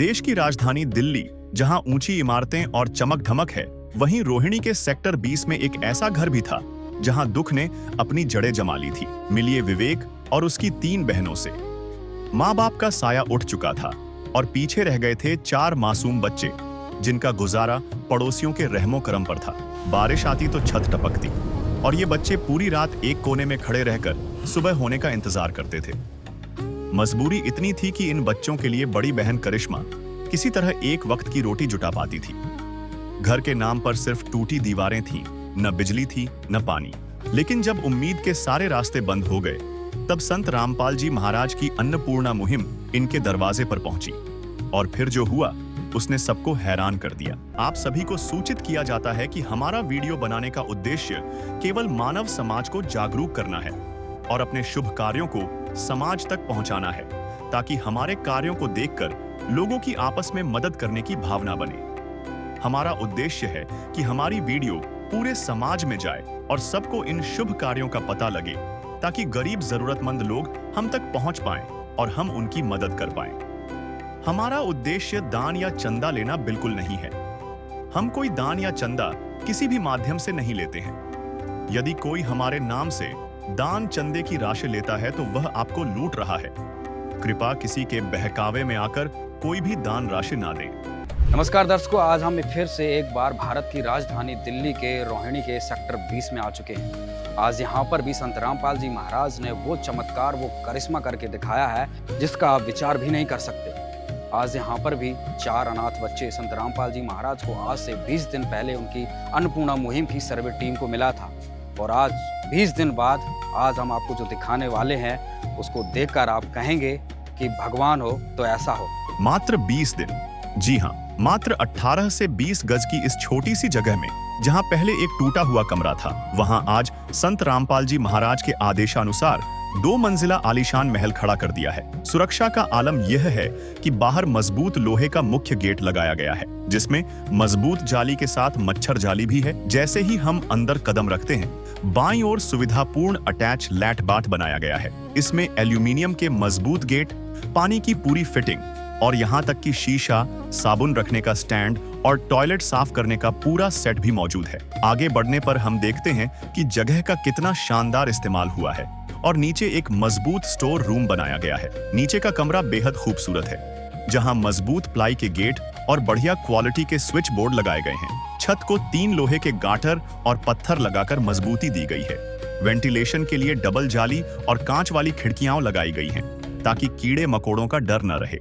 देश की राजधानी दिल्ली, जहां ऊंची इमारतें और चमक धमक है, वहीं रोहिणी के सेक्टर 20 में एक ऐसा घर भी था जहां दुख ने अपनी जड़ें जमा ली थी। मिलिए विवेक और उसकी 3 बहनों से। माँ बाप का साया उठ चुका था और पीछे रह गए थे 4 मासूम बच्चे, जिनका गुजारा पड़ोसियों के रहमो करम पर था। बारिश आती तो छत टपकती और ये बच्चे पूरी रात एक कोने में खड़े रहकर सुबह होने का इंतजार करते थे। मजबूरी इतनी थी कि इन बच्चों के लिए बड़ी बहन करिश्मा किसी तरह एक वक्त की रोटी जुटा पाती थी। घर के नाम पर सिर्फ टूटी दीवारें थीं, न बिजली थी न पानी। लेकिन जब उम्मीद के सारे रास्ते बंद हो गए, तब संत रामपाल जी महाराज की अन्नपूर्णा मुहिम इनके दरवाजे पर पहुंची। और फिर जो हुआ उसने सबको हैरान कर दिया। आप सभी को सूचित किया जाता है कि हमारा वीडियो बनाने का उद्देश्य केवल मानव समाज को जागरूक करना है और अपने शुभ कार्यों को समाज तक पहुंचाना है, ताकि हमारे कार्यों को देखकर लोगों की आपस में मदद करने की भावना बने। हमारा उद्देश्य है कि हमारी वीडियो पूरे समाज में जाए और सबको इन शुभ कार्यों का पता लगे, ताकि गरीब जरूरतमंद लोग हम तक पहुंच पाएं और हम उनकी मदद कर पाएं। हमारा उद्देश्य दान या चंदा लेना बिल्कुल नहीं है। हम कोई दान या चंदा किसी भी माध्यम से नहीं लेते हैं। यदि कोई हमारे नाम से दान चंदे की राशि लेता है तो वह आपको लूट रहा है। कृपया किसी के बहकावे में आकर कोई भी दान राशि ना दें। नमस्कार दर्शकों, आज हम फिर से एक बार भारत की राजधानी दिल्ली के रोहिणी के सेक्टर 20 में आ चुके हैं। आज यहाँ पर भी संत रामपाल जी महाराज ने वो चमत्कार, वो करिश्मा करके दिखाया है जिसका आप विचार भी नहीं कर सकते। आज यहाँ पर भी 4 अनाथ बच्चे संत रामपाल जी महाराज को आज से 20 दिन पहले उनकी अन्नपूर्णा मुहिम की सर्वे टीम को मिला था, और आज 20 दिन बाद आज हम आपको जो दिखाने वाले हैं उसको देखकर आप कहेंगे कि भगवान हो तो ऐसा हो। मात्र 20 दिन, जी हाँ, मात्र 18 से 20 गज की इस छोटी सी जगह में, जहां पहले एक टूटा हुआ कमरा था, वहां आज संत रामपाल जी महाराज के आदेशानुसार 2 मंजिला आलीशान महल खड़ा कर दिया है। सुरक्षा का आलम यह है कि बाहर मजबूत लोहे का मुख्य गेट लगाया गया है, जिसमें मजबूत जाली के साथ मच्छर जाली भी है। जैसे ही हम अंदर कदम रखते हैं, बाईं ओर सुविधापूर्ण अटैच लैट बाथ बनाया गया है। इसमें एल्यूमिनियम के मजबूत गेट, पानी की पूरी फिटिंग और यहाँ तक कि शीशा, साबुन रखने का स्टैंड और टॉयलेट साफ करने का पूरा सेट भी मौजूद है। आगे बढ़ने पर हम देखते हैं कि जगह का कितना शानदार इस्तेमाल हुआ है और नीचे एक मजबूत स्टोर रूम बनाया गया है। नीचे का कमरा बेहद खूबसूरत है, जहां मजबूत प्लाई के गेट और बढ़िया क्वालिटी के स्विच बोर्ड लगाए गए हैं। छत को 3 लोहे के गाटर और पत्थर लगाकर मजबूती दी गई है। वेंटिलेशन के लिए डबल जाली और कांच वाली खिड़कियां लगाई गई हैं, ताकि कीड़े मकोड़ों का डर न रहे।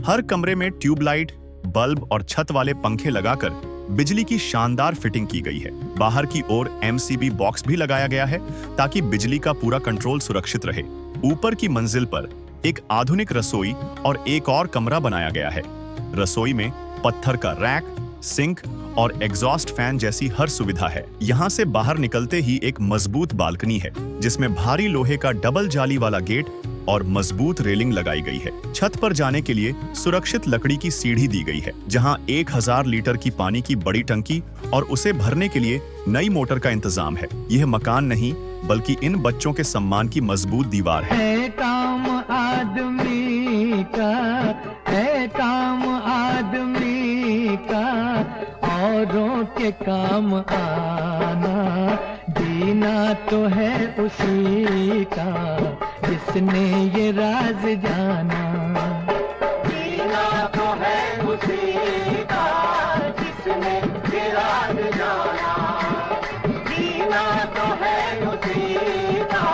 हर कमरे में ट्यूबलाइट, बल्ब और छत वाले पंखे लगाकर बिजली की शानदार फिटिंग की गई है। बाहर की ओर MCB बॉक्स भी लगाया गया है, ताकि बिजली का पूरा कंट्रोल सुरक्षित रहे। ऊपर की मंजिल पर एक आधुनिक रसोई और एक और कमरा बनाया गया है। रसोई में पत्थर का रैक, सिंक और एग्जॉस्ट फैन जैसी हर सुविधा है। यहाँ से बाहर निकलते ही एक मजबूत बालकनी है, जिसमें भारी लोहे का डबल जाली वाला गेट और मजबूत रेलिंग लगाई गई है। छत पर जाने के लिए सुरक्षित लकड़ी की सीढ़ी दी गई है, जहां 1000 लीटर की पानी की बड़ी टंकी और उसे भरने के लिए नई मोटर का इंतजाम है। यह मकान नहीं, बल्कि इन बच्चों के सम्मान की मजबूत दीवार है। काम आदमी का है, काम आदमी का औरों के काम आना, जीना तो है उसी का जिसने ये राज जाना। जीना तो है उसी का जिसने ये राज जाना। जीना तो है उसी का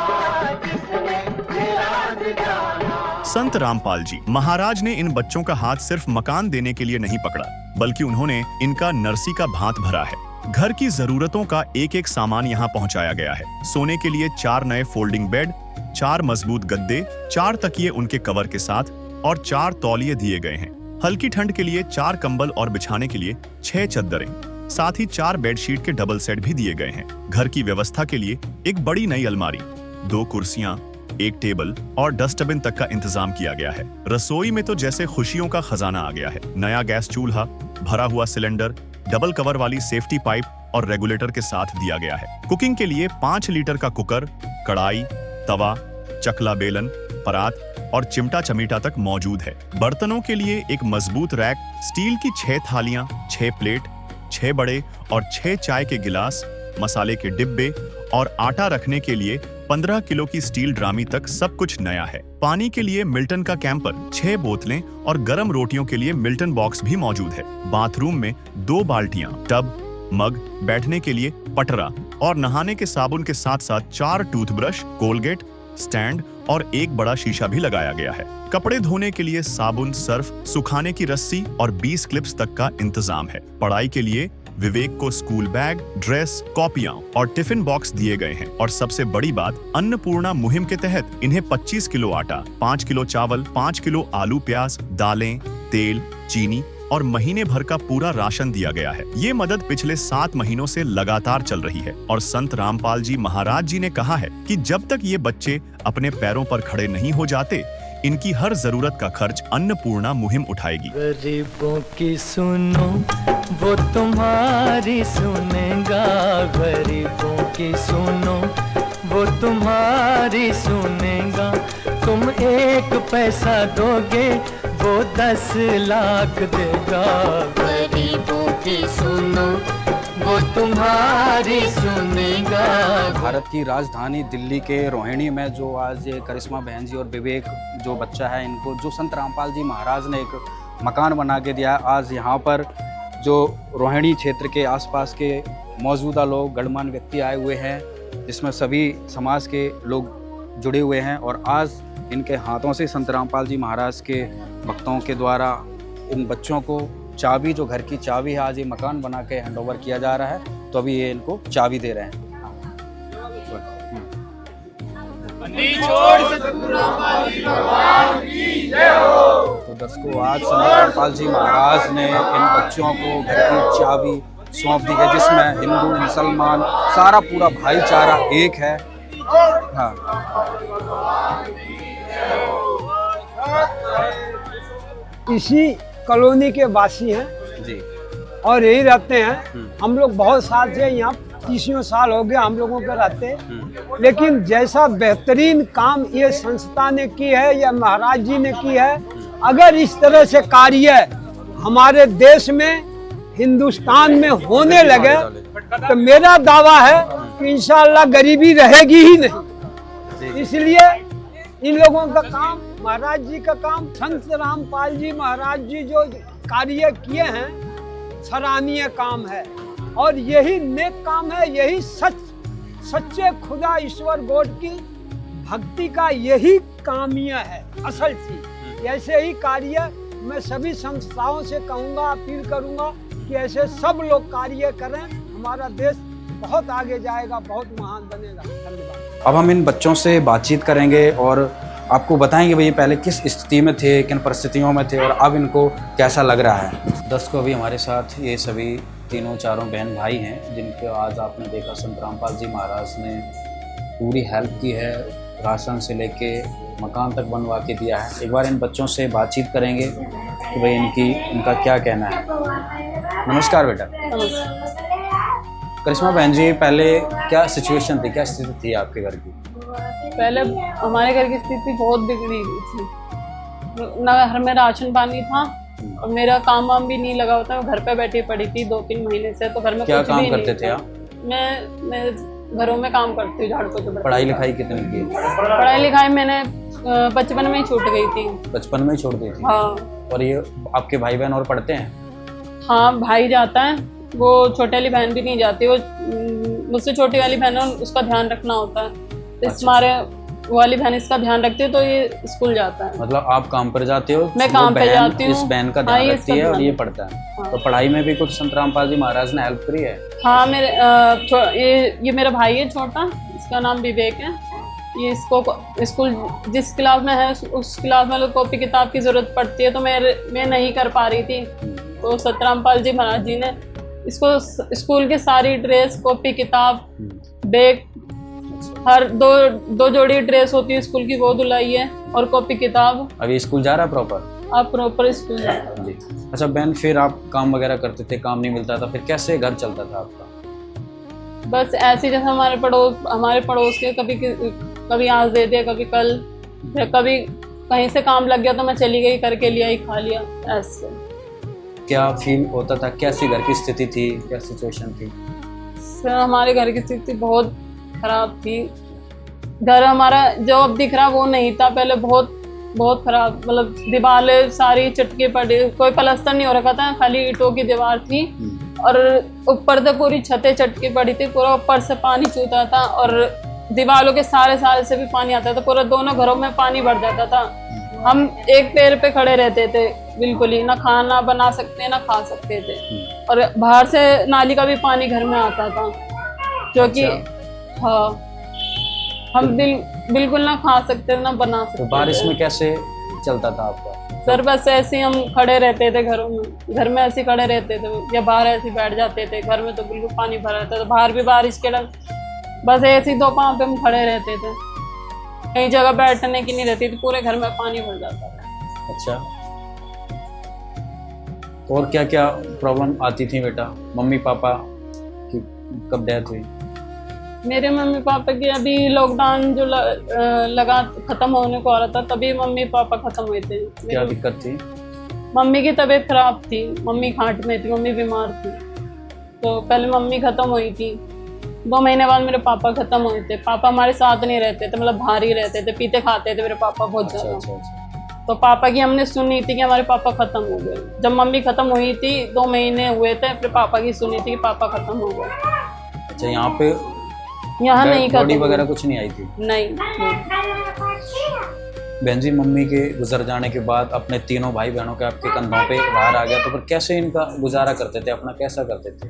जिसने ये राज जाना। संत रामपाल जी महाराज ने इन बच्चों का हाथ सिर्फ मकान देने के लिए नहीं पकड़ा, बल्कि उन्होंने इनका नरसी का भांत भरा है। घर की जरूरतों का एक एक सामान यहाँ पहुँचाया गया है। सोने के लिए 4 नए फोल्डिंग बेड, 4 मजबूत गद्दे, 4 तकिए उनके कवर के साथ और 4 तौलिए दिए गए हैं। हल्की ठंड के लिए 4 कंबल और बिछाने के लिए 6 चद्दरें, साथ ही 4 बेडशीट के डबल सेट भी दिए गए हैं। घर की व्यवस्था के लिए एक बड़ी नई अलमारी, 2 कुर्सियां, 1 टेबल और डस्टबिन तक का इंतजाम किया गया है। रसोई में तो जैसे खुशियों का खजाना आ गया है। नया गैस चूल्हा, भरा हुआ सिलेंडर, डबल कवर वाली सेफ्टी पाइप और रेगुलेटर के साथ दिया गया है। कुकिंग के लिए 5 लीटर का कुकर, कढ़ाई, तवा, चकला बेलन, परात और चिमटा चमीटा तक मौजूद है। बर्तनों के लिए एक मजबूत रैक, स्टील की 6 थालियां, 6 प्लेट, 6 बड़े और 6 चाय के गिलास, मसाले के डिब्बे और आटा रखने के लिए 15 किलो की स्टील ड्रामी तक सब कुछ नया है। पानी के लिए मिल्टन का कैंपर, 6 बोतलें और गरम रोटियों के लिए मिल्टन बॉक्स भी मौजूद है। बाथरूम में 2 बाल्टियां, टब, मग, बैठने के लिए पटरा और नहाने के साबुन के साथ साथ 4 टूथब्रश, कोलगेट, स्टैंड और एक बड़ा शीशा भी लगाया गया है। कपड़े धोने के लिए साबुन, सर्फ, सुखाने की रस्सी और 20 क्लिप्स तक का इंतजाम है। पढ़ाई के लिए विवेक को स्कूल बैग, ड्रेस, कॉपियां और टिफिन बॉक्स दिए गए हैं। और सबसे बड़ी बात, अन्नपूर्णा मुहिम के तहत इन्हें 25 किलो आटा, 5 किलो चावल, 5 किलो आलू प्याज, दालें, तेल, चीनी और महीने भर का पूरा राशन दिया गया है। ये मदद पिछले 7 महीनों से लगातार चल रही है। और संत रामपाल जी महाराज जी ने कहा है कि जब तक ये बच्चे अपने पैरों पर खड़े नहीं हो जाते, इनकी हर जरूरत का खर्च अन्नपूर्णा मुहिम उठाएगी। गरीबों की सुनो, वो तुम्हारी सुनेगा। गरीबों की सुनो, वो तुम्हारी सुनेगा। तुम 1 पैसा दोगे, वो 10 लाख देगा। गरीबों की सुनो, वो तुम्हारी सुनेगा। भारत की राजधानी दिल्ली के रोहिणी में जो आज ये करिश्मा बहन जी और विवेक जो बच्चा है, इनको जो संत रामपाल जी महाराज ने एक मकान बना के दिया है। आज यहाँ पर जो रोहिणी क्षेत्र के आसपास के मौजूदा लोग, गणमान्य व्यक्ति आए हुए हैं, जिसमें सभी समाज के लोग जुड़े हुए हैं। और आज इनके हाथों से संत रामपाल जी महाराज के भक्तों के द्वारा इन बच्चों को चाबी, जो घर की चाबी है, आज ये मकान बना के हैंडओवर किया जा रहा है। तो अभी ये इनको चाबी दे रहे हैं। तो दर्शकों, आज संत रामपाल जी महाराज ने इन बच्चों को घर की चाबी सौंप दी है, जिसमें हिंदू, मुसलमान, सारा पूरा भाईचारा एक है। हाँ, इसी कॉलोनी के वासी हैं जी। और यही रहते हैं। हम लोग बहुत साल से यहाँ 30 साल हो गए हम लोगों के रहते। लेकिन जैसा बेहतरीन काम ये संस्था ने की है या महाराज जी ने की है, अगर इस तरह से कार्य हमारे देश में, हिंदुस्तान में होने लगे, तो मेरा दावा है कि इंशाअल्लाह गरीबी रहेगी ही नहीं। इसलिए इन लोगों का काम, महाराज जी का काम, संत रामपाल जी महाराज जी जो कार्य किए हैं, सराहनीय काम है। और यही नेक काम है, यही सच्चे खुदा ईश्वर गॉड की भक्ति का यही कामिया है, असल चीज। ऐसे ही कार्य मैं सभी संस्थाओं से कहूँगा, अपील करूँगा कि ऐसे सब लोग कार्य करें। हमारा देश बहुत आगे जाएगा, बहुत महान बनेगा। धन्यवाद। अब हम इन बच्चों से बातचीत करेंगे और आपको बताएंगे भाई ये पहले किस स्थिति में थे, किन परिस्थितियों में थे और अब इनको कैसा लग रहा है। दर्शकों, अभी हमारे साथ ये सभी तीनों चारों बहन भाई हैं, जिनको आज आपने देखा संत रामपाल जी महाराज ने पूरी हेल्प की है, राशन से लेके मकान तक बनवा के दिया है। एक बार इन बच्चों से बातचीत करेंगे कि भाई इनका क्या कहना है। नमस्कार बेटा। करिश्मा बहन जी, पहले क्या सिचुएशन थी, क्या स्थिति थी आपके घर की? पहले हमारे घर की स्थिति बहुत बिगड़ी हुई थी। ना घर में राशन पानी था और मेरा काम वाम भी नहीं लगा होता। मैं घर पे बैठी पड़ी थी 2-3 महीने से, तो घर में क्या कुछ काम भी करते नहीं थे आप? मैं घरों में काम करती हूँ, झाड़ू पोछा। पढ़ाई लिखाई कितनी की? पढ़ाई लिखाई मैंने बचपन में ही छूट गई थी। बचपन में ही छोड़ दी थी? हाँ। और ये आपके भाई बहन और पढ़ते हैं? हाँ, भाई जाता है, वो छोटी वाली बहन भी नहीं जाती। वो मुझसे छोटी वाली बहन है, उसका ध्यान रखना होता है। इस मारे वाली बहन इसका ध्यान रखती है, तो ये स्कूल जाता है। मतलब आप काम पर जाते हो? मैं काम पे जाती हूँ। इस बहन का ध्यान रखती है और ये पढ़ता है। हाँ। तो पढ़ाई में भी कुछ संत रामपाल जी महाराज ने हेल्प करी है? हाँ, ये मेरा भाई है छोटा, इसका नाम विवेक है। ये इसको स्कूल जिस क्लास में है उस क्लास में कॉपी किताब की जरूरत पड़ती है, तो मैं नहीं कर पा रही थी। तो संत रामपाल जी महाराज जी ने इसको स्कूल की सारी ड्रेस, कॉपी किताब, बैग, हर दो जोड़ी ड्रेस होती है स्कूल की, वो धुलाई है, और कॉपी किताब। अभी स्कूल जा रहा है प्रॉपर? आप प्रॉपर स्कूल जा रहे जी। अच्छा बहन, फिर आप काम वगैरह करते थे, काम नहीं मिलता था, फिर कैसे घर चलता था आपका? बस ऐसे, जैसे हमारे पड़ोस के कभी आज दे दिया, कभी कल, फिर कभी कहीं से काम लग गया तो मैं चली गई, करके लिया ही, खा लिया ऐसे। क्या फील होता था, कैसी घर की स्थिति थी, क्या सिचुएशन थी? सर हमारे घर की स्थिति बहुत खराब थी। घर हमारा जो अब दिख रहा वो नहीं था, पहले बहुत बहुत खराब, मतलब दीवारें सारी चटके पड़ी, कोई प्लास्टर नहीं हो रखा था, खाली ईंटों की दीवार थी और ऊपर से पूरी छतें चटकी पड़ी थी, पूरा ऊपर से पानी चूता था और दीवारों के सारे से भी पानी आता था, पूरा दोनों घरों में पानी भर जाता था। हम एक पैर पे खड़े रहते थे, बिल्कुल ही ना खाना बना सकते ना खा सकते थे, और बाहर से नाली का भी पानी घर में आता था, क्योंकि हाँ हम बिल्कुल ना खा सकते ना बना सकते। तो बारिश में कैसे चलता था आपका? सर बस ऐसे ही हम खड़े रहते थे घरों में, घर में ऐसे खड़े रहते थे या बाहर ऐसे बैठ जाते थे। घर में तो बिल्कुल पानी भरा रहता था, बाहर भी बारिश के डर, बस ऐसे ही दो पाँव पे हम खड़े रहते थे, कहीं जगह बैठने की नहीं रहती थी, पूरे घर में पानी भर जाता था। अच्छा, और क्या क्या प्रॉब्लम आती थी बेटा? मम्मी पापा की कब डेथ हुई? मेरे मम्मी पापा की अभी लॉकडाउन जो लगा खत्म होने को आ रहा था, तभी मम्मी पापा खत्म हुए थे। क्या दिक्कत थी? मम्मी की तबीयत खराब थी, मम्मी खाट में थी, मम्मी बीमार थी, तो पहले मम्मी खत्म हुई थी। 2 महीने बाद मेरे पापा खत्म हुए थे। पापा हमारे साथ नहीं रहते थे, मतलब बाहर ही रहते थे, पीते खाते थे मेरे पापा बहुत ज़्यादा। अच्छा। तो पापा की हमने सुनी थी कि हमारे पापा खत्म हो गए। जब मम्मी खत्म हुई थी 2 महीने हुए थे, फिर पापा की सुनी थी कि पापा खत्म हो गए। अच्छा, यहाँ पे यहाँ नहीं बॉडी खत्म वगैरह कुछ नहीं आई थी? नहीं। बहन जी, मम्मी के गुजर जाने के बाद अपने तीनों भाई बहनों के आपके कंधों पे बाहर आ गया, तो फिर कैसे इनका गुजारा करते थे, अपना कैसा करते थे?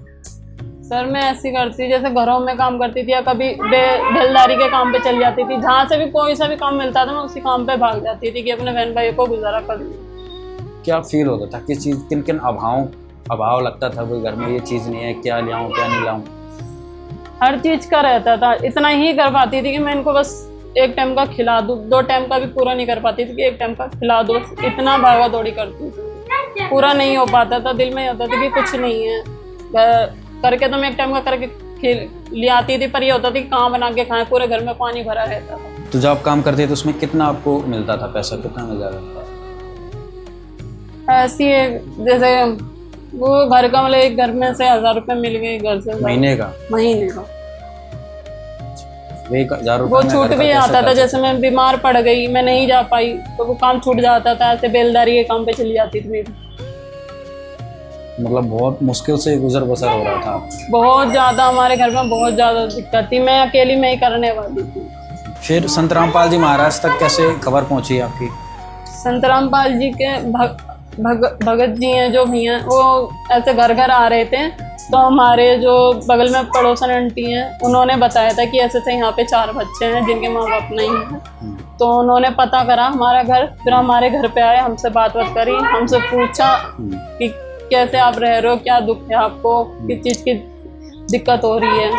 सर मैं ऐसी करती, जैसे घरों में काम करती थी या कभी बेलदारी के काम पे चली जाती थी, जहाँ से भी कोई सा भी काम मिलता था मैं उसी काम पे भाग जाती थी कि अपने बहन भाई को गुजारा कर लूँ। क्या फील होता था, किस चीज़, किन किन अभाव लगता था? कोई घर में ये चीज़ नहीं है, क्या ले आऊँ क्या नहीं लाऊँ? हर चीज़ का रहता था, इतना ही कर पाती थी कि मैं इनको बस एक टाइम का खिला दूँ, 2 टाइम का भी पूरा नहीं कर पाती थी कि एक टाइम का खिला दूँ, बस इतना भागा दौड़ी करती थी, पूरा नहीं हो पाता था। दिल में होता था कि कुछ नहीं है, करके तो मैं एक टाइम का करके ले आती थी, पर ये होता था कि कहाँ बना के खाएं, पूरे घर में पानी भरा रहता था। तो जब आप काम करते थे उसमें कितना आपको मिलता था, पैसा कितना मिल जाता था? ऐसी है जैसे वो घर का, मतलब एक घर में से 1000 रुपये मिल गए घर से महीने का? महीने का 1000 रुपये वो छूट भी आता था। जैसे मैं बीमार पड़ गई, मैं नहीं जा पाई, तो वो काम छूट जाता था, ऐसे बेलदारी के काम पे चली जाती थी मेरी। मतलब बहुत मुश्किल से गुजर बसर हो रहा था? बहुत ज़्यादा, हमारे घर में बहुत ज़्यादा दिक्कत थी, मैं अकेली में ही करने वाली थी। फिर संत रामपाल जी महाराज तक कैसे खबर पहुंची आपकी? संत रामपाल जी के भगत जी हैं जो भैया, वो ऐसे घर घर आ रहे थे, तो हमारे जो बगल में पड़ोसन आंटी हैं उन्होंने बताया था कि ऐसे यहाँ पे 4 बच्चे हैं जिनके माँ बाप नहीं हैं। तो उन्होंने पता करा हमारा घर, फिर हमारे घर पे आए, हमसे बात करी, हमसे पूछा कि कैसे आप रह रहे हो, क्या दुख है आपको, किस चीज़ की दिक्कत हो रही है,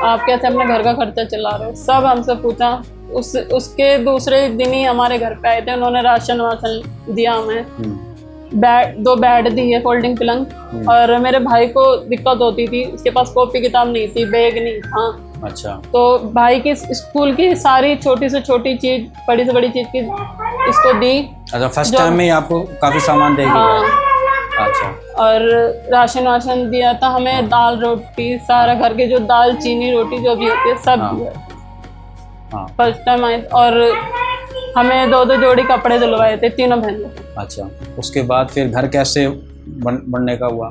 आप कैसे अपने घर का खर्चा चला रहे हो, सब हमसे पूछा। उसके दूसरे दिन ही हमारे घर पे आए थे, उन्होंने राशन वाशन दिया हमें, 2 बेड दिए, फोल्डिंग पलंग, और मेरे भाई को दिक्कत होती थी, उसके पास कॉपी किताब नहीं थी, बैग नहीं था। अच्छा। तो भाई की स्कूल की सारी छोटी से छोटी चीज, बड़ी से बड़ी चीज की इसको दी। अच्छा, फर्स्ट टाइम में आपको काफी सामान देगी? हाँ। अच्छा। और राशन वाशन दिया था हमें, दाल रोटी, सारा घर के जो दाल चीनी रोटी जो भी होती है सब दिया। हाँ। फर्स्ट टाइम आए, और हमें 2 जोड़ी कपड़े दिलवाए थे तीनों बहनों। अच्छा, उसके बाद फिर घर कैसे बनने का हुआ?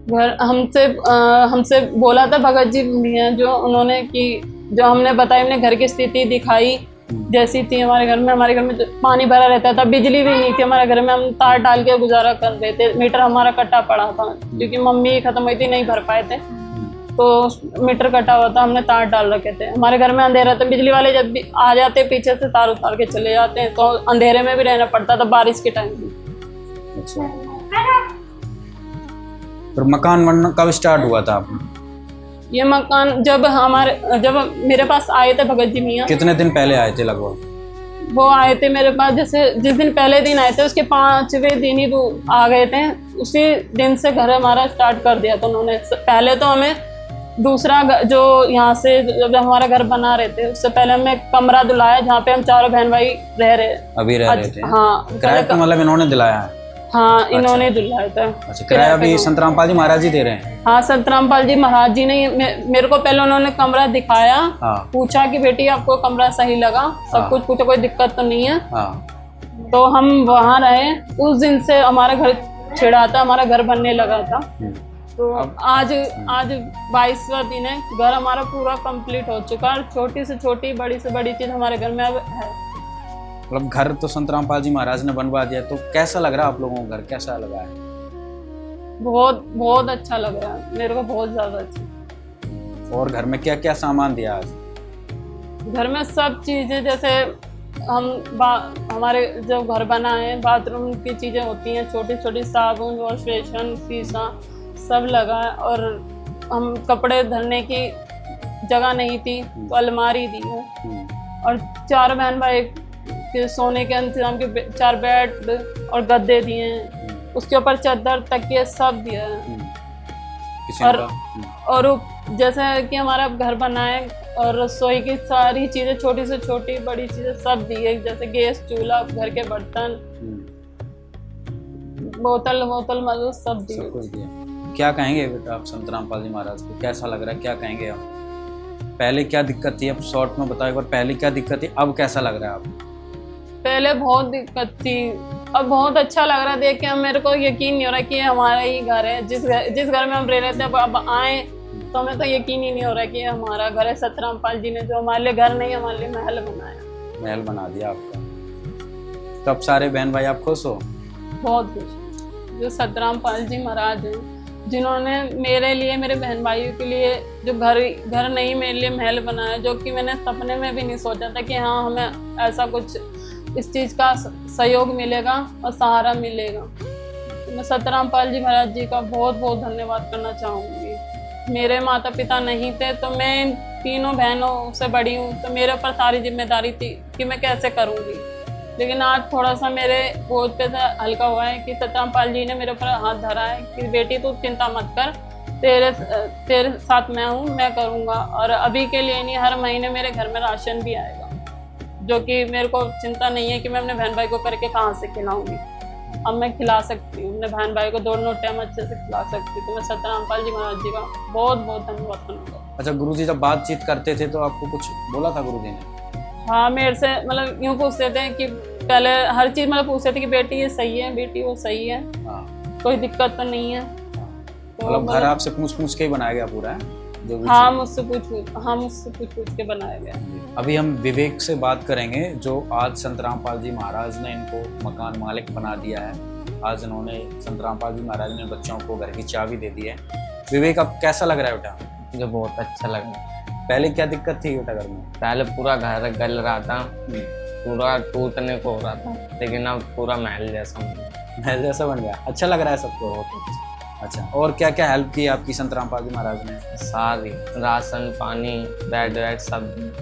घर हमसे बोला था भगत जी भैया जो, उन्होंने कि जो हमने बताया, हमने घर की स्थिति दिखाई जैसी थी हमारे घर में पानी भरा रहता था, बिजली भी नहीं थी हमारे घर में, हम तार डाल के गुजारा कर रहे थे, मीटर हमारा कटा पड़ा था क्योंकि मम्मी खत्म हुई थी, नहीं भर पाए थे, तो मीटर कटा हुआ था, हमने तार डाल रखे थे। हमारे घर में अंधेरा था, बिजली वाले जब भी आ जाते पीछे से तार उतार के चले जाते हैं, तो अंधेरे में भी रहना पड़ता था बारिश के टाइम भी। अच्छा, फिर मकान बनना कब स्टार्ट हुआ था आपने? ये मकान जब मेरे पास आए थे भगत जी मियाँ। कितने दिन पहले आए थे लगभग? वो आए थे मेरे पास, जैसे जिस दिन पहले दिन आए थे उसके 5वें दिन ही आ गए थे, उसी दिन से घर हमारा स्टार्ट कर दिया था उन्होंने। पहले तो हमें दूसरा जो यहाँ से जब हमारा घर बना रहे थे उससे पहले हमने एक कमरा दिलाया जहाँ पे हम चारों बहन भाई रह रहे। अभी रह रहे थे? हाँ, किराया तो मतलब इन्होंने दिलाया है? हाँ, इन्होंने दिलाया था। अच्छा, किराया अभी संत रामपाल जी महाराज जी दे रहे हैं? हाँ, संत रामपाल जी महाराज जी ने मेरे को पहले उन्होंने कमरा दिखाया। हाँ। पूछा कि बेटी आपको कमरा सही लगा, सब कुछ पूछा, कोई दिक्कत तो नहीं है। हाँ। तो हम वहाँ रहे। उस दिन से हमारा घर छिड़ा था, हमारा घर बनने लगा था। तो आज 22वां दिन है, घर हमारा पूरा कंप्लीट हो चुका है। छोटी से छोटी, बड़ी से बड़ी चीज हमारे घर में अब है। मतलब घर तो संत रामपाल जी महाराज ने बनवा दिया, तो कैसा लग रहा है आप लोगों को? घर कैसा लगा है? बहुत बहुत अच्छा लग रहा है मेरे को, बहुत ज्यादा अच्छा। और घर में क्या क्या सामान दिया आज? घर में सब चीजें, जैसे हमारे जो घर बना है, बाथरूम की चीजें होती हैं, छोटी छोटी साबुन, वॉश बेसिन, शीशा सब लगा है। और हम कपड़े धरने की जगह नहीं थी तो अलमारी दी है। और 4 बहन भाई के सोने के इंतजाम के 4 बेड और गद्दे दिए हैं, उसके ऊपर चादर तकिए सब दिया है। और जैसे कि हमारा घर बना है और रसोई की सारी चीज़ें, छोटी से छोटी बड़ी चीज़ें सब दी है, जैसे गैस, चूल्हा, घर के बर्तन, बोतल मतलब सब दिए। क्या कहेंगे बेटा आप संत रामपाल जी महाराज को? कैसा लग रहा है, क्या कहेंगे आप? पहले क्या दिक्कत थी, अब शॉर्ट में बताओ एक बार। पहले क्या दिक्कत थी, अब कैसा लग रहा है आपको? पहले बहुत दिक्कत थी, अब बहुत अच्छा लग रहा है देख के। मेरे को यकीन नहीं हो रहा कि हमारा ही घर है। जिस घर में हम रह रहे थे, अब आए तो हमें तो यकीन ही नहीं हो रहा कि हमारा घर है। संत रामपाल जी ने जो हमारे लिए घर नहीं, हमारे लिए महल बनाया, महल बना दिया आपका। तो अब सारे बहन भाई आप खुश हो? बहुत खुश। जो संत रामपाल जी महाराज हैं, जिन्होंने मेरे लिए, मेरे बहन भाइयों के लिए जो घर नहीं, मेरे लिए महल बनाया, जो कि मैंने सपने में भी नहीं सोचा था कि हाँ हमें ऐसा कुछ इस चीज़ का सहयोग मिलेगा और सहारा मिलेगा। मैं संत रामपाल जी महाराज जी का बहुत बहुत धन्यवाद करना चाहूँगी। मेरे माता पिता नहीं थे तो मैं इन तीनों बहनों से बड़ी हूँ, तो मेरे ऊपर सारी जिम्मेदारी थी कि मैं कैसे करूँगी। लेकिन आज थोड़ा सा मेरे बोझ पे से हल्का हुआ है कि संत रामपाल जी ने मेरे ऊपर हाथ धरा है कि बेटी तू चिंता मत कर, तेरे साथ मैं हूँ, मैं करूँगा। और अभी के लिए नहीं, हर महीने मेरे घर में राशन भी आएगा, जो कि मेरे को चिंता नहीं है कि मैं अपने बहन भाई को करके कहाँ से खिलाऊंगी। अब मैं खिला सकती हूँ अपने बहन भाई को, दोनों टाइम अच्छे से खिला सकती हूँ। तो मैं संत रामपाल जी महाराज जी का बहुत बहुत धन्यवाद करूँगा। अच्छा, गुरुजी जब बातचीत करते थे तो आपको कुछ बोला था गुरुजी ने? हाँ, मेरे से मतलब यूँ पूछते थे कि पहले हर चीज़ मतलब पूछते थे कि बेटी ये सही है, बेटी वो सही है, कोई दिक्कत तो नहीं है। तो मतलब घर आपसे पूछ के ही बनाया गया पूरा है? हाँ, मुझसे पूछ के बनाया गया। अभी हम विवेक से बात करेंगे, जो आज संत रामपाल जी महाराज ने इनको मकान मालिक बना दिया है। आज इन्होंने, संत रामपाल जी महाराज ने बच्चों को घर की चाबी दे दी है। विवेक, अब कैसा लग रहा है बेटा? मुझे बहुत अच्छा लगा। पहले क्या दिक्कत थी बेटा घर में? पहले पूरा घर गल रहा था, पूरा टूटने को हो रहा था, लेकिन अब पूरा महल जैसा बन गया। अच्छा लग रहा है सबको? बहुत अच्छा। और क्या क्या हेल्प की आपकी संत रामपाल जी महाराज ने? सारी, राशन, पानी, बेड वेड सब।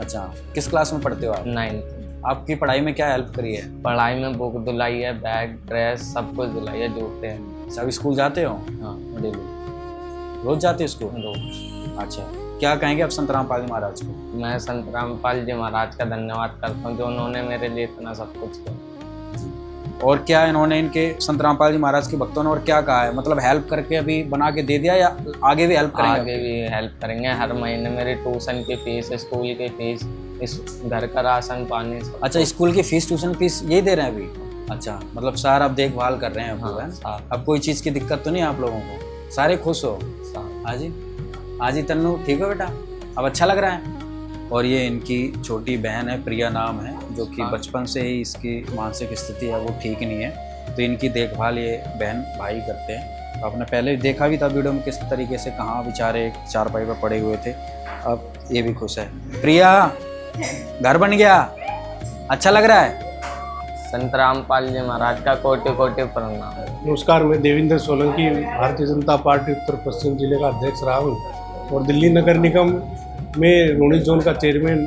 अच्छा, किस क्लास में पढ़ते हो आप? 9th। आपकी पढ़ाई में क्या हेल्प करी है? पढ़ाई में बुक दिलाई है, बैग, ड्रेस सब कुछ दिलाई है, जूते हैं। सब स्कूल जाते हो? हाँ, डेली रोज जाते हो स्कूल? रोज। अच्छा, क्या कहेंगे आप संत रामपाल जी महाराज को? मैं संत रामपाल जी महाराज का धन्यवाद करता हूँ, जो उन्होंने मेरे लिए इतना सब कुछ किया। और क्या इन्होंने, इनके संत रामपाल जी महाराज के भक्तों ने और क्या कहा है? मतलब हेल्प करके अभी बना के दे दिया या आगे भी हेल्प करेंगे? आगे भी हेल्प करेंगे। हर महीने मेरी ट्यूशन की फीस, स्कूल की फीस, इस घर का राशन पानी सब। अच्छा, स्कूल की फीस, ट्यूशन फीस ये दे रहे हैं अभी? अच्छा, मतलब सारा आप देखभाल कर रहे हैं आपको? हाँ, अब कोई चीज़ की दिक्कत तो नहीं है आप लोगों को? सारे खुश हो? हाँ जी तन्नू, ठीक हो बेटा? अब अच्छा लग रहा है? और ये इनकी छोटी बहन है, प्रिया नाम है, जो कि बचपन से ही इसकी मानसिक स्थिति है वो ठीक नहीं है, तो इनकी देखभाल ये बहन भाई करते हैं। तो आपने पहले देखा भी था वीडियो में किस तरीके से कहाँ बेचारे चारपाई पर पड़े हुए थे। अब ये भी खुश है। प्रिया, घर बन गया, अच्छा लग रहा है? संत रामपाल जी महाराज का कोटि कोटि प्रणाम। नमस्कार, मैं देवेंद्र सोलंकी, भारतीय जनता पार्टी उत्तर पश्चिम जिले का अध्यक्ष रहा हूँ और दिल्ली नगर निगम में रोहिणी जोन का चेयरमैन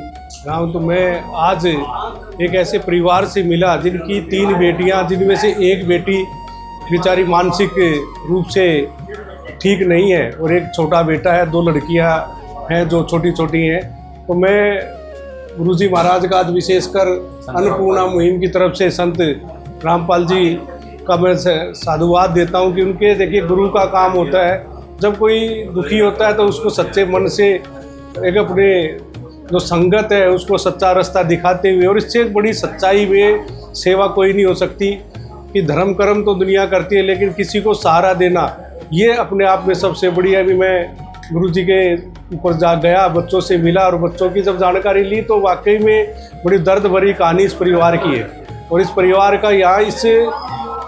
रहा हूँ। तो मैं आज एक ऐसे परिवार से मिला जिनकी 3 बेटियाँ, जिनमें से एक बेटी बेचारी मानसिक रूप से ठीक नहीं है, और एक छोटा बेटा है, 2 लड़कियां हैं जो छोटी छोटी हैं। तो मैं गुरुजी महाराज का आज विशेषकर अन्नपूर्णा मुहिम की तरफ से संत रामपाल जी का मैं साधुवाद देता हूं कि उनके देखिए गुरु का काम होता है, जब कोई दुखी होता है तो उसको सच्चे मन से एक अपने जो संगत है उसको सच्चा रास्ता दिखाते हुए, और इससे बड़ी सच्चाई में सेवा कोई नहीं हो सकती कि धर्म कर्म तो दुनिया करती है, लेकिन किसी को सहारा देना ये अपने आप में सबसे बड़ी है। अभी मैं गुरुजी के ऊपर जा गया, बच्चों से मिला, और बच्चों की जब जानकारी ली तो वाकई में बड़ी दर्द भरी कहानी इस परिवार की है। और इस परिवार का यहाँ इससे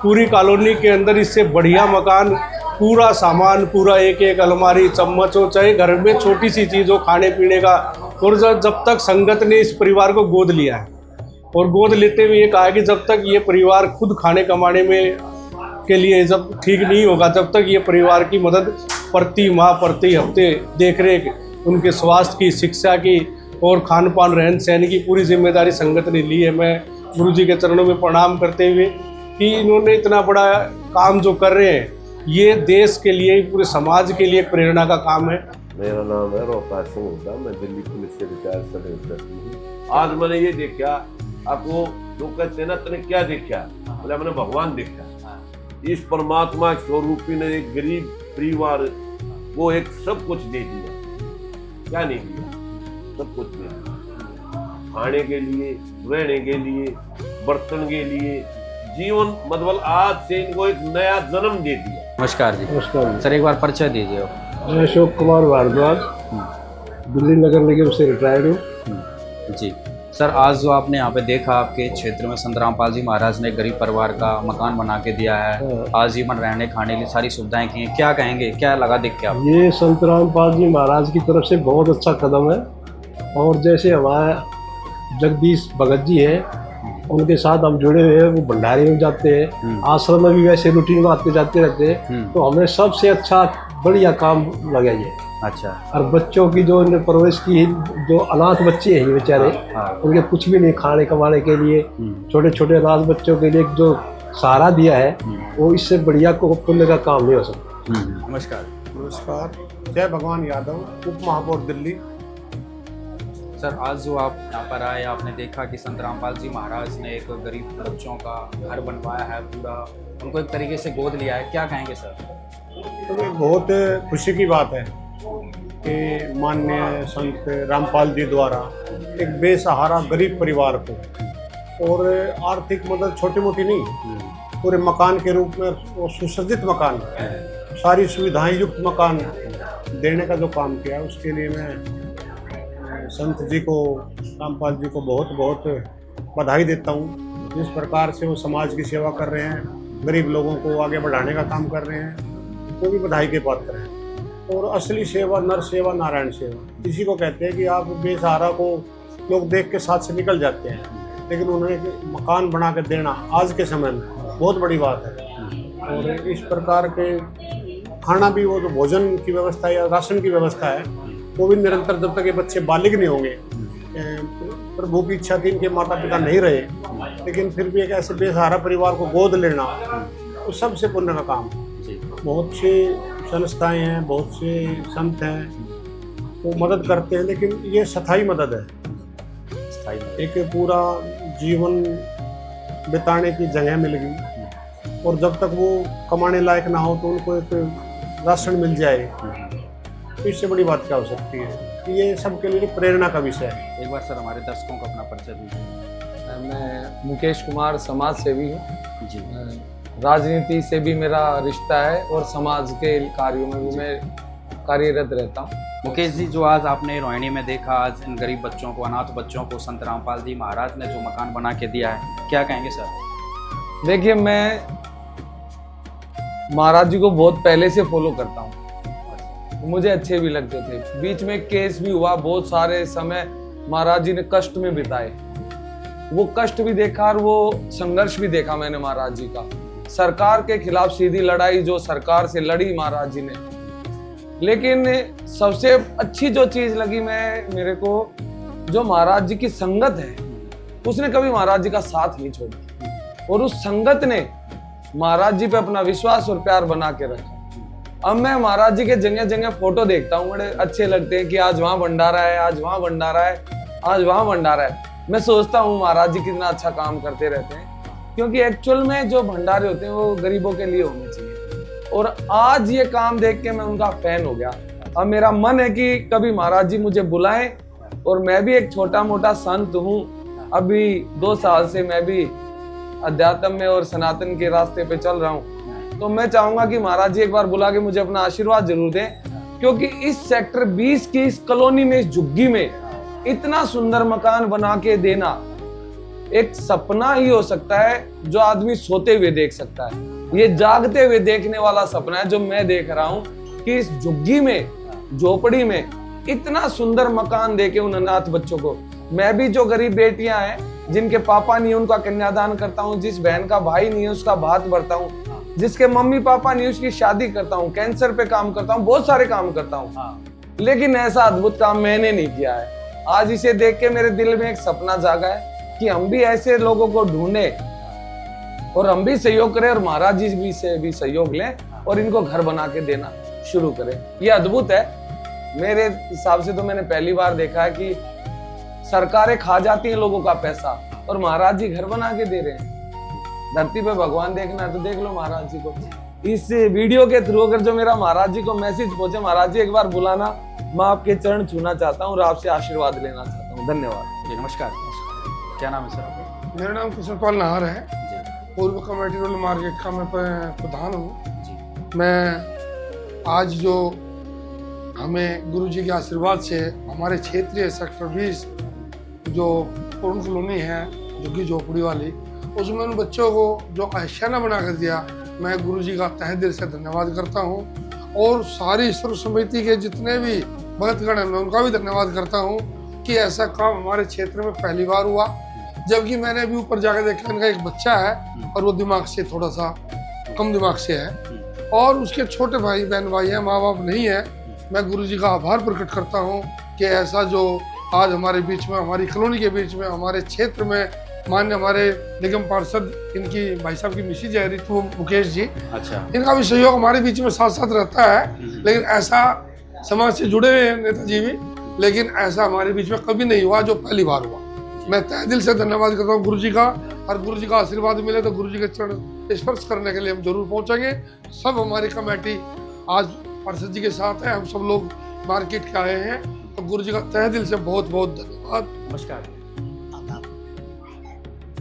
पूरी कॉलोनी के अंदर इससे बढ़िया मकान, पूरा सामान, पूरा एक एक अलमारी, चम्मच हो, चाहे घर में छोटी सी चीज़ हो खाने पीने का। और जब तक संगत ने इस परिवार को गोद लिया है, और गोद लेते हुए ये कहा कि जब तक ये परिवार खुद खाने कमाने में के लिए जब ठीक नहीं होगा, जब तक ये परिवार की मदद प्रति माह प्रति हफ्ते देख रेख, उनके स्वास्थ्य की, शिक्षा की और खान पान रहन सहन की पूरी जिम्मेदारी संगत ने ली है। मैं गुरुजी के चरणों में प्रणाम करते हुए कि इन्होंने इतना बड़ा काम जो कर रहे हैं, ये देश के लिए, पूरे समाज के लिए प्रेरणा का काम है। मेरा नाम है रोहताज सिंह हुड्डा, मैं दिल्ली पुलिस से रिटायर्ड सब इंस्पेक्टर हूँ। आज मैंने ये देखा, आपको लोग कहते हैं ना तूने क्या देखा, बोले मैंने भगवान देखा। इस परमात्मा स्वरूपी ने एक गरीब परिवार को एक सब कुछ दे दिया। क्या नहीं दिया? सब कुछ दे दिया, खाने के लिए, रहने के लिए, बर्तन के लिए, जीवन, मतलब आज से इनको एक नया जन्म दे दिया। नमस्कार जी। नमस्कार सर, एक बार परिचय दीजिए। मैं अशोक कुमार भारद्वाज, दिल्ली नगर निगम से रिटायर्ड हूँ। जी सर, आज जो आपने यहाँ पे देखा, आपके क्षेत्र में संत रामपाल जी महाराज ने गरीब परिवार का मकान बना के दिया है, आजीवन रहने खाने के लिए सारी सुविधाएं की हैं, क्या कहेंगे, क्या लगा देख के आप? ये संत रामपाल जी महाराज की तरफ से बहुत अच्छा कदम है। और जैसे हमारा जगदीश भगत जी है, उनके साथ हम जुड़े हुए हैं, वो भंडारे में जाते हैं, आश्रम में भी वैसे रूटीन में आते जाते रहते हैं। तो हमें सबसे अच्छा बढ़िया काम लगा ये। अच्छा। और बच्चों की जो इन्हें परवरिश की, जो अनाथ बच्चे हैं बेचारे, उनके कुछ भी नहीं खाने कमाने के लिए, छोटे छोटे अनाथ बच्चों के लिए जो सहारा दिया है, वो इससे बढ़िया को पुण्य का काम नहीं हो सकता। नमस्कार। नमस्कार, जय भगवान यादव, उप महापौर दिल्ली। सर, आज जो आप यहाँ पर आए, आपने देखा कि संत रामपाल जी महाराज ने एक गरीब बच्चों का घर बनवाया है, पूरा उनको एक तरीके से गोद लिया है, क्या कहेंगे सर? तो ये बहुत खुशी की बात है कि माननीय संत रामपाल जी द्वारा एक बेसहारा गरीब परिवार को, और आर्थिक मदद छोटी मोटी नहीं, पूरे मकान के रूप में, वो सुसज्जित मकान, सारी सुविधाएं युक्त मकान देने का जो काम किया, उसके लिए मैं संत जी को, रामपाल जी को बहुत बहुत बधाई देता हूँ। जिस प्रकार से वो समाज की सेवा कर रहे हैं, गरीब लोगों को आगे बढ़ाने का काम कर रहे हैं, वो भी बधाई के पात्र हैं। और असली सेवा नर सेवा नारायण सेवा इसी को कहते हैं कि आप बेसहारा को लोग देख के साथ से निकल जाते हैं, लेकिन उन्हें मकान बना के देना आज के समय में बहुत बड़ी बात है। और इस प्रकार के खाना भी, वो जो भोजन की व्यवस्था या राशन की व्यवस्था है, वो भी निरंतर, जब तक ये बच्चे बालिग नहीं होंगे, प्रभु की इच्छा थी इनके माता पिता नहीं रहे, लेकिन फिर भी एक ऐसे बेसहारा परिवार को गोद लेना तो सबसे पुण्य का काम है। बहुत सी संस्थाएं हैं, बहुत से संत हैं, वो मदद करते हैं, लेकिन ये स्थायी मदद है। एक पूरा जीवन बिताने की जगह मिल गई, और जब तक वो कमाने लायक ना हो तो उनको एक राशन मिल जाए, तो इससे बड़ी बात क्या हो सकती है। ये सबके लिए प्रेरणा का विषय है। एक बार सर हमारे दर्शकों को अपना परिचय दीजिए। मैं मुकेश कुमार, समाज सेवी हूँ जी। राजनीति से भी मेरा रिश्ता है, और समाज के कार्यों में भी मैं कार्यरत रहता हूँ। मुकेश जी, जो आज आपने रोहिणी में देखा, आज इन गरीब बच्चों को, अनाथ बच्चों को संत रामपाल जी महाराज ने जो मकान बना के दिया है, क्या कहेंगे सर? देखिए, मैं महाराज जी को बहुत पहले से फॉलो करता हूँ, मुझे अच्छे भी लगते थे। बीच में केस भी हुआ, बहुत सारे समय महाराज जी ने कष्ट में बिताए, वो कष्ट भी देखा और वो संघर्ष भी देखा मैंने महाराज जी का। सरकार के खिलाफ सीधी लड़ाई जो सरकार से लड़ी महाराज जी ने, लेकिन सबसे अच्छी जो चीज लगी मेरे को, जो महाराज जी की संगत है, उसने कभी महाराज जी का साथ नहीं छोड़ा, और उस संगत ने महाराज जी पे अपना विश्वास और प्यार बना के रखा। अब मैं महाराज जी के जगह जगह फोटो देखता हूँ, बड़े अच्छे लगते हैं कि आज वहाँ भंडारा है, आज वहाँ भंडारा है, आज वहाँ भंडारा है। मैं सोचता हूँ महाराज जी कितना अच्छा काम करते रहते हैं, क्योंकि एक्चुअल में जो भंडारे होते हैं वो गरीबों के लिए होने चाहिए। और आज ये काम देख के मैं उनका फैन हो गया। अब मेरा मन है कि कभी महाराज जी मुझे बुलाएं, और मैं भी एक छोटा मोटा संत हूँ, अभी 2 साल से मैं भी अध्यात्म में और सनातन के रास्ते पे चल रहा हूँ। तो मैं चाहूंगा कि महाराज जी एक बार बुला के मुझे अपना आशीर्वाद जरूर दें, क्योंकि इस सेक्टर 20 की इस कॉलोनी में, इस झुग्गी में इतना सुंदर मकान बना के देना एक सपना ही हो सकता है जो आदमी सोते हुए देख सकता है। ये जागते हुए देखने वाला सपना है जो मैं देख रहा हूँ कि इस झुग्गी में, झोपड़ी में इतना सुंदर मकान देके उन अनाथ बच्चों को, मैं भी जो गरीब बेटियां हैं जिनके पापा नहीं है उनका कन्यादान करता हूँ, जिस बहन का भाई नहीं है उसका भात भरता हूँ, जिसके मम्मी पापा नहीं उसकी शादी करता हूँ, कैंसर पे काम करता हूँ, बहुत सारे काम करता हूँ, लेकिन ऐसा अद्भुत काम मैंने नहीं किया है। आज इसे देख के मेरे दिल में एक सपना जागा है कि हम भी ऐसे लोगों को ढूंढे और हम भी सहयोग करें, और महाराज जी भी से भी सहयोग लें और इनको घर बना के देना शुरू करें। ये अद्भुत है। मेरे हिसाब से तो मैंने पहली बार देखा है कि सरकारें खा जाती हैं लोगों का पैसा और महाराज जी घर बना के दे रहे हैं। धरती पे भगवान देखना है तो देख लो महाराज जी को। इस वीडियो के थ्रू अगर जो मेरा महाराज जी को मैसेज पहुंचे, महाराज जी एक बार बुलाना, मैं आपके चरण छूना चाहता हूँ और आपसे आशीर्वाद लेना चाहता हूँ। धन्यवाद जी। नमस्कार, क्या नाम है सर आपका? मेरा नाम कृष्णपाल नाहर है, पूर्व कमेटी रोल मार्केट का मैं प्रधान हूँ। मैं आज जो हमें गुरु जी के आशीर्वाद से हमारे क्षेत्रीय सेक्टर 20 जो पूर्ण कॉलोनी है झुग्गी झोपड़ी वाली, उसमें उन बच्चों को जो आशियाना बना कर दिया, मैं गुरु जी का तहे दिल से धन्यवाद करता हूँ। और सारी सर्व समिति के जितने भी भक्तगण हैं मैं उनका भी धन्यवाद करता हूँ कि ऐसा काम हमारे क्षेत्र में पहली बार हुआ। जबकि मैंने अभी ऊपर जाकर देखा, इनका एक बच्चा है और वो दिमाग से थोड़ा सा कम दिमाग से है, और उसके छोटे भाई बहन भाई हैं, माँ बाप नहीं है। मैं गुरु जी का आभार प्रकट करता हूँ कि ऐसा जो आज हमारे बीच में, हमारी कॉलोनी के बीच में, हमारे क्षेत्र में मान्य हमारे निगम पार्षद, इनकी भाई साहब की मिसेज है ऋतु मुकेश जी, अच्छा, इनका भी सहयोग हमारे बीच में साथ साथ रहता है। लेकिन ऐसा समाज से जुड़े हुए हैं नेताजी भी, लेकिन ऐसा हमारे बीच में कभी नहीं हुआ जो पहली बार हुआ। मैं तहे दिल से धन्यवाद करता हूँ गुरु जी का, और गुरु जी का आशीर्वाद मिले तो गुरु जी के चरण स्पर्श करने के लिए हम जरूर पहुँचेंगे। सब हमारी कमेटी आज पार्षद जी के साथ है, हम सब लोग मार्केट के आए हैं, तो गुरु जी का तहे दिल से बहुत बहुत धन्यवाद। नमस्कार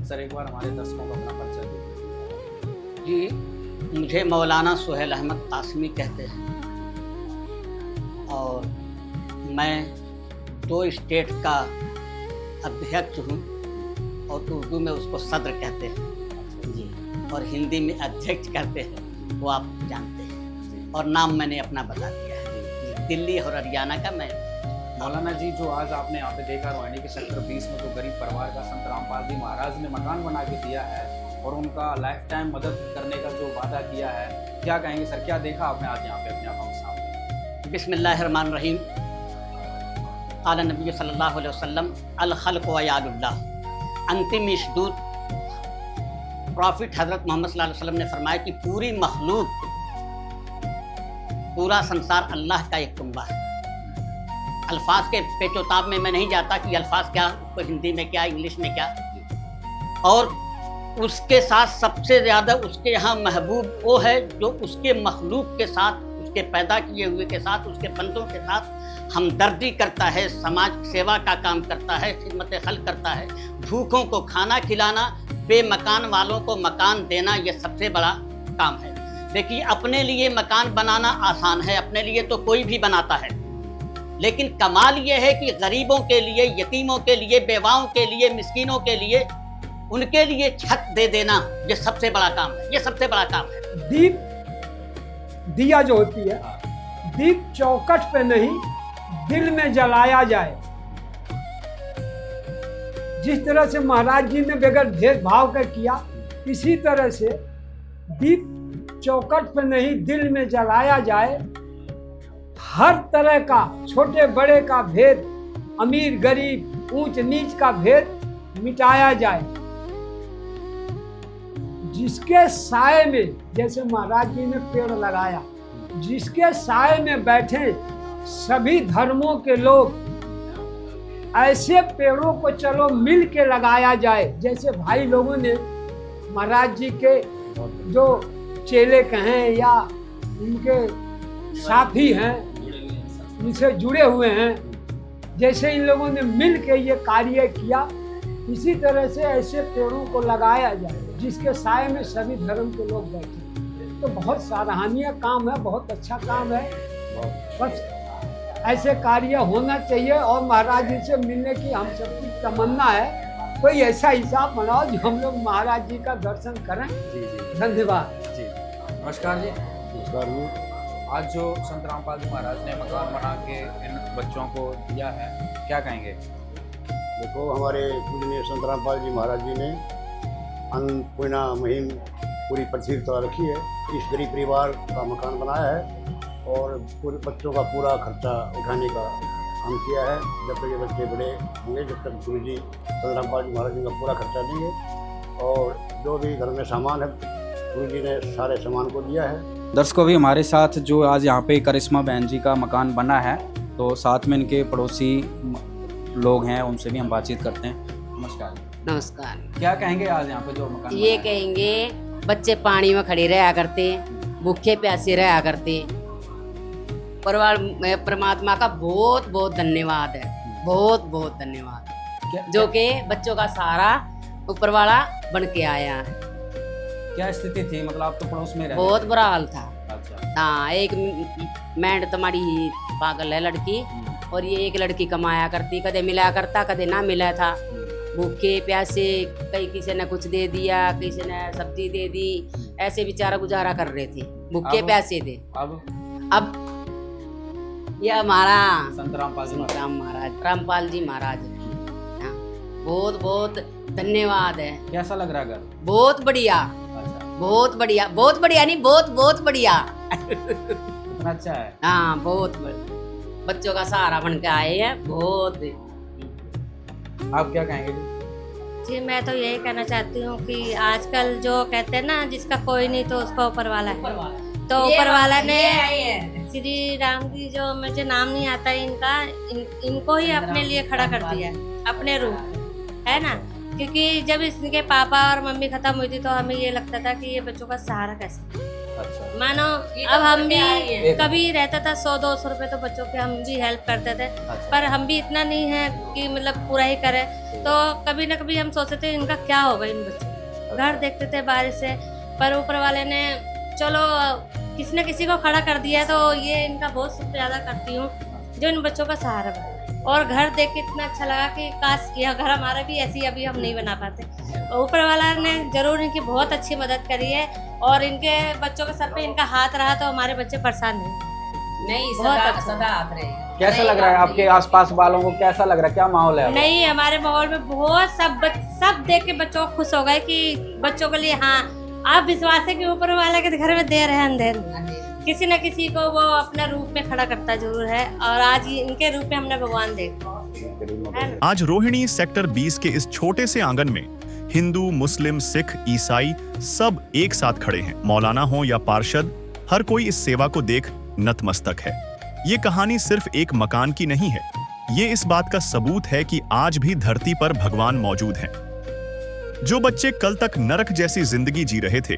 सर, एक बार हमारे दर्शकों को अपना परिचय दीजिए। जी, मुझे मौलाना सुहेल अहमद कासमी कहते हैं और मैं 2 स्टेट का अध्यक्ष हूँ, और उर्दू में उसको सदर कहते हैं जी, और हिंदी में अध्यक्ष कहते हैं, वो आप जानते हैं। और नाम मैंने अपना बता दिया है, दिल्ली और हरियाणा का मैं। मौलाना जी, जो आज आपने यहाँ पे देखा रोहिणी के सेक्टर 20 में जो गरीब परिवार का संत रामपाल जी महाराज ने मकान बना के दिया है और उनका लाइफ टाइम मदद करने का जो वादा किया है, क्या कहेंगे सर? क्या देखा आपने आज यहाँ पे अपने आंखों के सामने? बिस्मिल्लाहिर्रहमानिर्रहीम। क़ाला नबी सल्लल्लाहु अलैहि वसल्लम अल खल्क़ु अयालुल्लाह। अंतिम इशदूत प्रॉफिट हज़रत मोहम्मद सल्लल्लाहु अलैहि वसल्लम ने फरमाया कि पूरी मखलूक, पूरा संसार अल्लाह का एक कुंबा है। अल्फाज के पेचोताब में मैं नहीं जाता कि अल्फाज क्या, उसको हिंदी में क्या, इंग्लिश में क्या, और उसके साथ सबसे ज़्यादा उसके यहाँ महबूब वो है जो उसके मखलूक के साथ, उसके पैदा किए हुए के साथ, उसके बंदों के साथ हमदर्दी करता है, समाज सेवा का काम करता है, खिदमत खल्क करता है, भूखों को खाना खिलाना, बेमकान वालों को मकान देना, ये सबसे बड़ा काम है। देखिए, अपने लिए मकान बनाना आसान है, अपने लिए तो कोई भी बनाता है, लेकिन कमाल ये है कि गरीबों के लिए, यतीमों के लिए, बेवाओं के लिए, मिस्कीनों के लिए, उनके लिए छत दे देना, ये सबसे बड़ा काम है, ये सबसे बड़ा काम है। दीप, दिया जो होती है, दीप चौखट पे नहीं दिल में जलाया जाए। जिस तरह से महाराज जी ने बगैर भेदभाव का किया, इसी तरह से दीप चौखट पे नहीं दिल में जलाया जाए। हर तरह का, छोटे बड़े का भेद, अमीर गरीब, ऊंच नीच का भेद मिटाया जाए। जिसके साए में, जैसे महाराज जी ने पेड़ लगाया, जिसके साए में बैठे सभी धर्मों के लोग, ऐसे पेड़ों को चलो मिल के लगाया जाए। जैसे भाई लोगों ने महाराज जी के जो चेले कहें या उनके साथी हैं, उनसे जुड़े हुए हैं, जैसे इन लोगों ने मिल के ये कार्य किया, इसी तरह से ऐसे पेड़ों को लगाया जाए जिसके साए में सभी धर्म के लोग बैठे। तो बहुत सराहनीय काम है, बहुत अच्छा काम है। बस ऐसे कार्य होना चाहिए और महाराज जी से मिलने की हम सबकी तमन्ना है। कोई ऐसा हिसाब बनाओ जो हम लोग महाराज जी का दर्शन करें। जी जी धन्यवाद जी। नमस्कार जी। नमस्कार जी। आज जो संत रामपाल जी महाराज ने मकान बना के इन बच्चों को दिया है, क्या कहेंगे? देखो, हमारे पूजनीय संत रामपाल जी महाराज जी ने अन्नपूर्णा मुहिम पूरी पृथ्वी पर रखी है। इस गरीब परिवार का मकान बनाया है और पूरे बच्चों का पूरा खर्चा उठाने का काम किया है। जब तक ये बच्चे बड़े होंगे, जब तक गुरु जी संत रामपाल जी महाराज जी का पूरा खर्चा देंगे। और जो भी घर में सामान है, गुरु जी ने सारे सामान को दिया है। दर्शकों, भी हमारे साथ जो आज यहाँ पे करिश्मा बहन जी का मकान बना है, तो साथ में इनके पड़ोसी लोग हैं, उनसे भी हम बातचीत करते हैं। नमस्कार। नमस्कार। क्या कहेंगे आज यहाँ पे जो मकान ये बना है? कहेंगे बच्चे पानी में खड़े रहा करते, भूखे प्यासे रहा करते। परिवार में परमात्मा का बहुत बहुत धन्यवाद है, बहुत बहुत धन्यवाद, जो कि बच्चों का सहारा ऊपर वाला बन के आया है। क्या स्थिति थी, मतलब आप तो पड़ोस में रहते बहुत थे? बुरा हाल था। अच्छा। हाँ, एक मैंड तुम्हारी पागल है लड़की, और ये एक लड़की कमाया करती, कदे मिला करता कदे ना मिला था। भूखे प्यासे, कई किसी ने कुछ दे दिया, किसी ने सब्जी दे दी, ऐसे बेचारा गुजारा कर रहे थे, भूखे प्यासे थे। अब ये हमारा संत रामपाल जी महाराज हाँ, बहुत बहुत धन्यवाद है। कैसा लग रहा है घर? बहुत बढ़िया, बहुत बढ़िया, बहुत बढ़िया नहीं, बहुत बहुत बढ़िया। इतना अच्छा है? हाँ, बहुत बढ़िया, बच्चों का सहारा बन के आए हैं। बहुत। आप क्या कहेंगे? जी, मैं तो यही कहना चाहती हूँ कि आजकल जो कहते हैं ना, जिसका कोई नहीं तो उसका ऊपर वाला है। तो ऊपर वाला ने श्री राम जी, जो मुझे नाम नहीं आता इनका, इनको ही अपने लिए खड़ा कर दिया, अपने रूप है ना। क्योंकि जब इसके पापा और मम्मी खत्म हुई थी तो हमें ये लगता था कि ये बच्चों का सहारा कैसे। अच्छा। मानो अब हम भी कभी रहता था 100-200 रुपए, तो बच्चों के हम भी हेल्प करते थे। अच्छा। पर हम भी इतना नहीं है कि मतलब पूरा ही करें, तो कभी ना कभी हम सोचते थे इनका क्या होगा इन बच्चों। घर देखते थे बारिश से, पर ऊपर वाले ने चलो किसी न किसी को खड़ा कर दिया, तो ये इनका बहुत शुक्रिया अदा करती हूँ जो इन बच्चों का सहारा बना। और घर देख के इतना अच्छा लगा कि काश यह घर हमारा भी ऐसी अभी हम नहीं बना पाते। ऊपर वाला ने जरूर इनकी बहुत अच्छी मदद करी है, और इनके बच्चों के सर पे इनका हाथ रहा तो हमारे बच्चे परेशान नहीं, बहुत अच्छा। सदा हाथ रहे। कैसा लग रहा है आपके आसपास वालों को? कैसा लग रहा है, क्या माहौल है? नहीं, हमारे माहौल में बहुत सब देख के बच्चों को खुश हो गए कि बच्चों के लिए हाँ, आप विश्वास है कि ऊपर वाले के घर में दे रहे हैं अंधेर, किसी न किसी को वो अपना रूप में खड़ा करता जरूर है। और आज इनके रूप में हमने भगवान देखा। आज रोहिणी सेक्टर 20 के इस छोटे से आंगन में हिंदू, मुस्लिम, सिख, ईसाई सब एक साथ खड़े हैं। मौलाना हो या पार्षद, हर कोई इस सेवा को देख नतमस्तक है। ये कहानी सिर्फ एक मकान की नहीं है, ये इस बात का सबूत है कि आज भी धरती पर भगवान मौजूद हैं। जो बच्चे कल तक नरक जैसी जिंदगी जी रहे थे,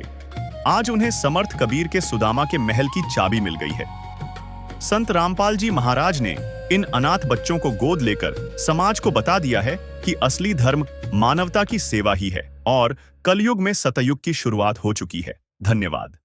आज उन्हें समर्थ कबीर के सुदामा के महल की चाबी मिल गई है। संत रामपाल जी महाराज ने इन अनाथ बच्चों को गोद लेकर समाज को बता दिया है कि असली धर्म मानवता की सेवा ही है और कलयुग में सतयुग की शुरुआत हो चुकी है। धन्यवाद।